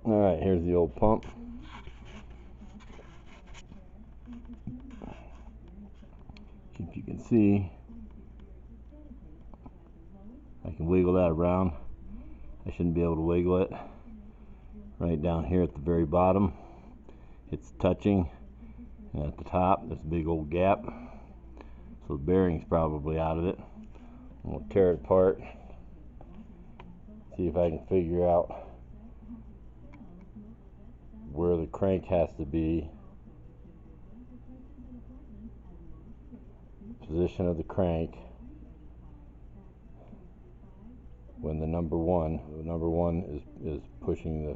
Alright, here's the old pump. If you can see, I can wiggle that around. I shouldn't be able to wiggle it. Right down here at the very bottom, it's touching, and at the top there's a big old gap, so the bearing's probably out of it. I'm going to tear it apart, see if I can figure out where the crank has to be, position of the crank when the number one is pushing the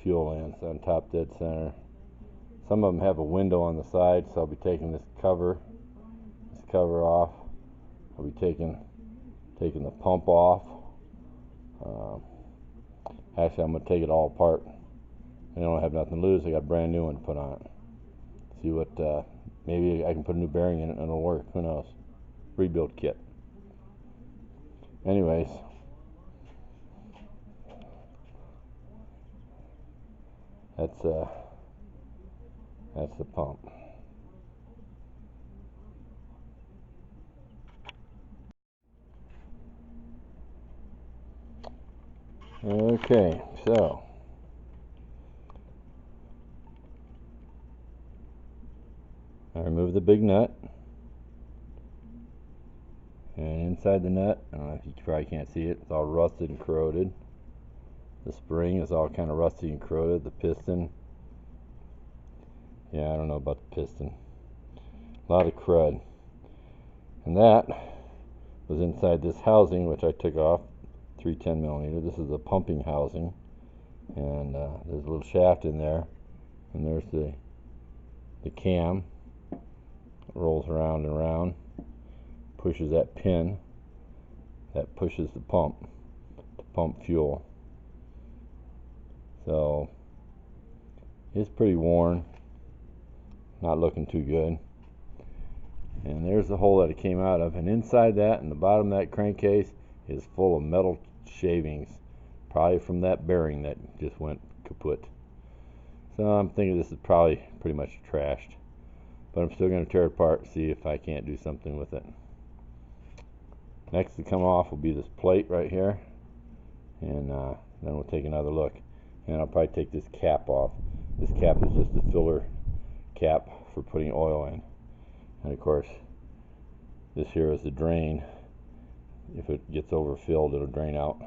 fuel in. It's on top dead center. Some of them have a window on the side, so I'll be taking this cover off. I'll be taking the pump off. Actually, I'm going to take it all apart. I don't have nothing to lose. I got a brand new one to put on it. See what, maybe I can put a new bearing in it and it'll work. Who knows? Rebuild kit. Anyways, that's the pump. Okay, so I remove the big nut, and inside the nut, I don't know if you probably can't see it, it's all rusted and corroded. The spring is all kind of rusty and corroded. The piston, yeah, I don't know about the piston. A lot of crud. And that was inside this housing, which I took off, 310 millimeter. This is the pumping housing, and there's a little shaft in there, and there's the cam. It rolls around and around, pushes that pin that pushes the pump to pump fuel. So it's pretty worn, not looking too good. And there's the hole that it came out of, and inside that, in the bottom of that crankcase, is full of metal shavings, probably from that bearing that just went kaput. So I'm thinking this is probably pretty much trashed, but I'm still going to tear it apart, see if I can't do something with it. Next to come off will be this plate right here, and then we'll take another look. And I'll probably take this cap off. This cap is just a filler cap for putting oil in. And of course, this here is the drain. If it gets overfilled, it'll drain out.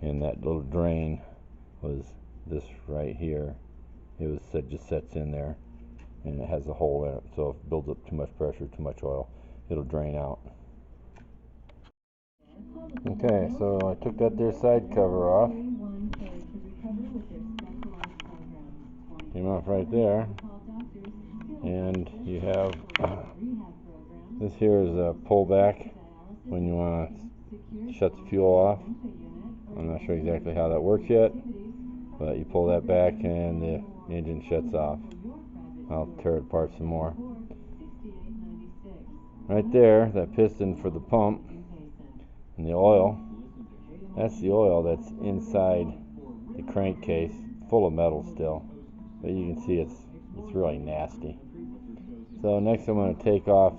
And that little drain was this right here. It just sets in there, and it has a hole in it. So if it builds up too much pressure, too much oil, it'll drain out. Okay, so I took that there side cover off. Came off right there. And you have this here is a pullback when you want to shut the fuel off. I'm not sure exactly how that works yet, but you pull that back and the engine shuts off. I'll tear it apart some more. Right there, that piston for the pump and the oil, that's the oil that's inside the crankcase, full of metal still, but you can see it's really nasty. So next I'm going to take off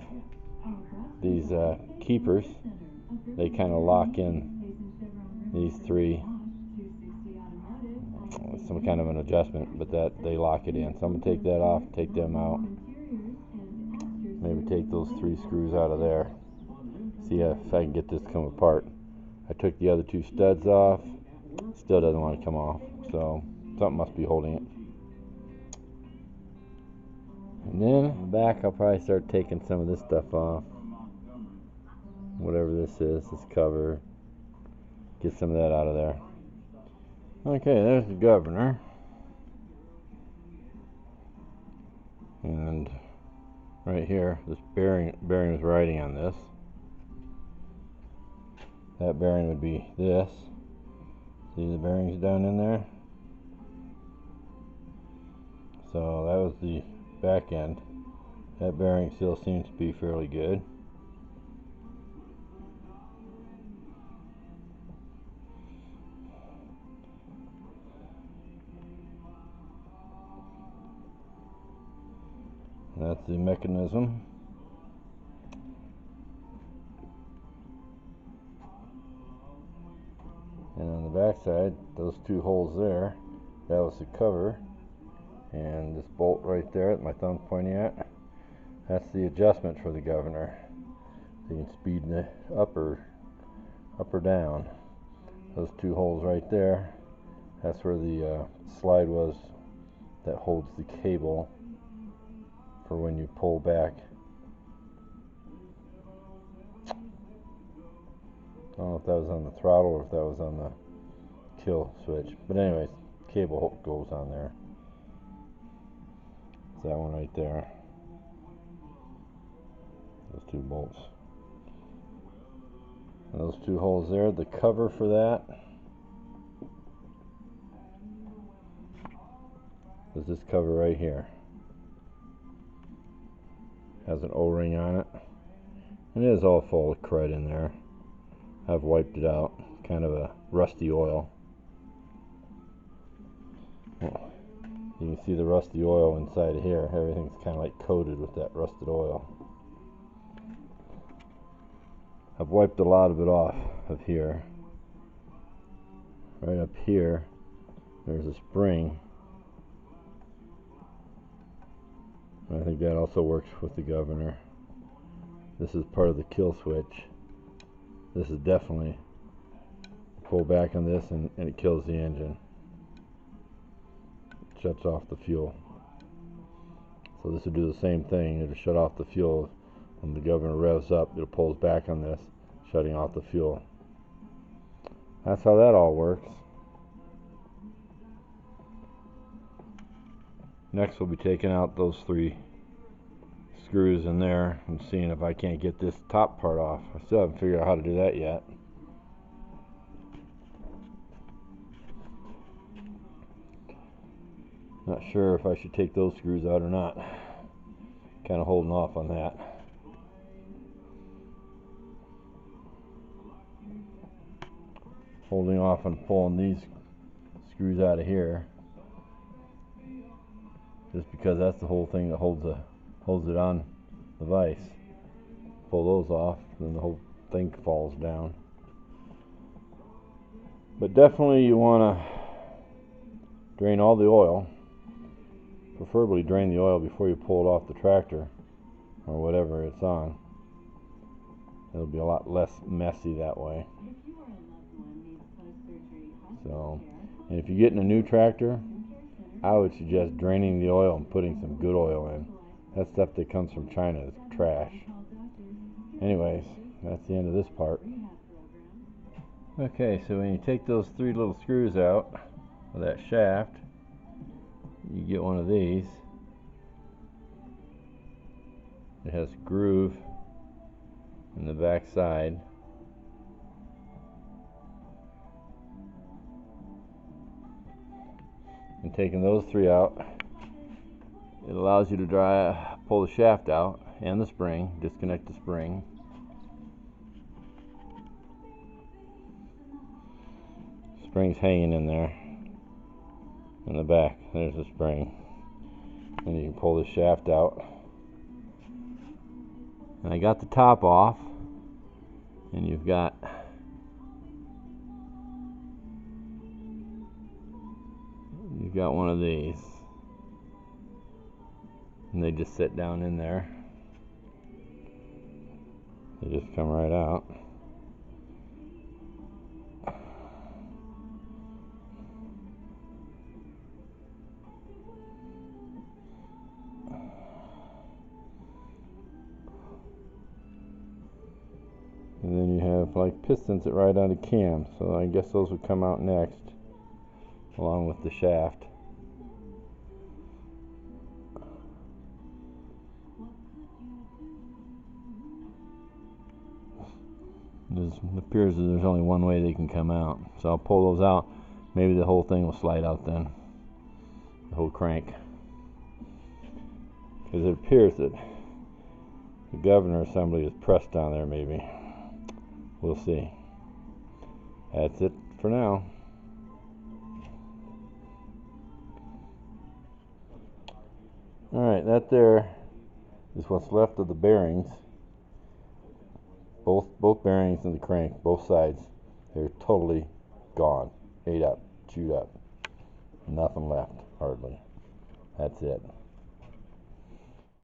these keepers. They kind of lock in these three, some kind of an adjustment, but that they lock it in. So I'm going to take that off, take them out, maybe take those 3 screws out of there, see if I can get this to come apart. I took the other 2 studs off, still doesn't want to come off, so something must be holding it. And then back, I'll probably start taking some of this stuff off, whatever this is, this cover, get some of that out of there. Okay, there's the governor, and right here, this bearing was riding on this. That bearing would be this. See the bearings down in there? So that was the back end. That bearing still seems to be fairly good. That's the mechanism. And on the back side, those two holes there, that was the cover. And this bolt right there that my thumb's pointing at, that's the adjustment for the governor. So you can speed it up or down. Those two holes right there, that's where the slide was that holds the cable for when you pull back. I don't know if that was on the throttle or if that was on the kill switch. But anyways, cable goes on there. It's that one right there. Those two bolts. And those two holes there, the cover for that is this cover right here. Has an O-ring on it. And it is all full of crud in there. I've wiped it out. Kind of a rusty oil. Well, you can see the rusty oil inside of here. Everything's kind of like coated with that rusted oil. I've wiped a lot of it off of here. Right up here, there's a spring. I think that also works with the governor. This is part of the kill switch. This is definitely, pull back on this and it kills the engine. It shuts off the fuel. So this will do the same thing. It'll shut off the fuel. When the governor revs up, it pulls back on this, shutting off the fuel. That's how that all works. Next we'll be taking out those 3 screws in there and seeing if I can't get this top part off. I still haven't figured out how to do that yet. Not sure if I should take those screws out or not. Kind of holding off on that. Holding off on pulling these screws out of here, just because that's the whole thing that holds it on the vise. Pull those off, then the whole thing falls down. But definitely you want to drain all the oil. Preferably drain the oil before you pull it off the tractor or whatever it's on. It'll be a lot less messy that way. So, and if you're getting a new tractor, I would suggest draining the oil and putting some good oil in. That stuff that comes from China is trash. Anyways, that's the end of this part. Okay, so when you take those 3 little screws out of that shaft, you get one of these. It has a groove in the back side. And taking those 3 out, it allows you to pull the shaft out and the spring, disconnect the spring. Spring's hanging in there in the back. There's the spring. And you can pull the shaft out. And I got the top off, and you've got one of these, and they just sit down in there. They just come right out. And then you have like pistons that ride on the cam, so I guess those would come out next, along with the shaft. It appears that there's only one way they can come out, so I'll pull those out. Maybe the whole thing will slide out then, the whole crank, because it appears that the governor assembly is pressed on there. Maybe we'll see. That's it for now. Alright, that there is what's left of the bearings. Both bearings in the crank, both sides, they're totally gone, ate up, chewed up. Nothing left, hardly. That's it.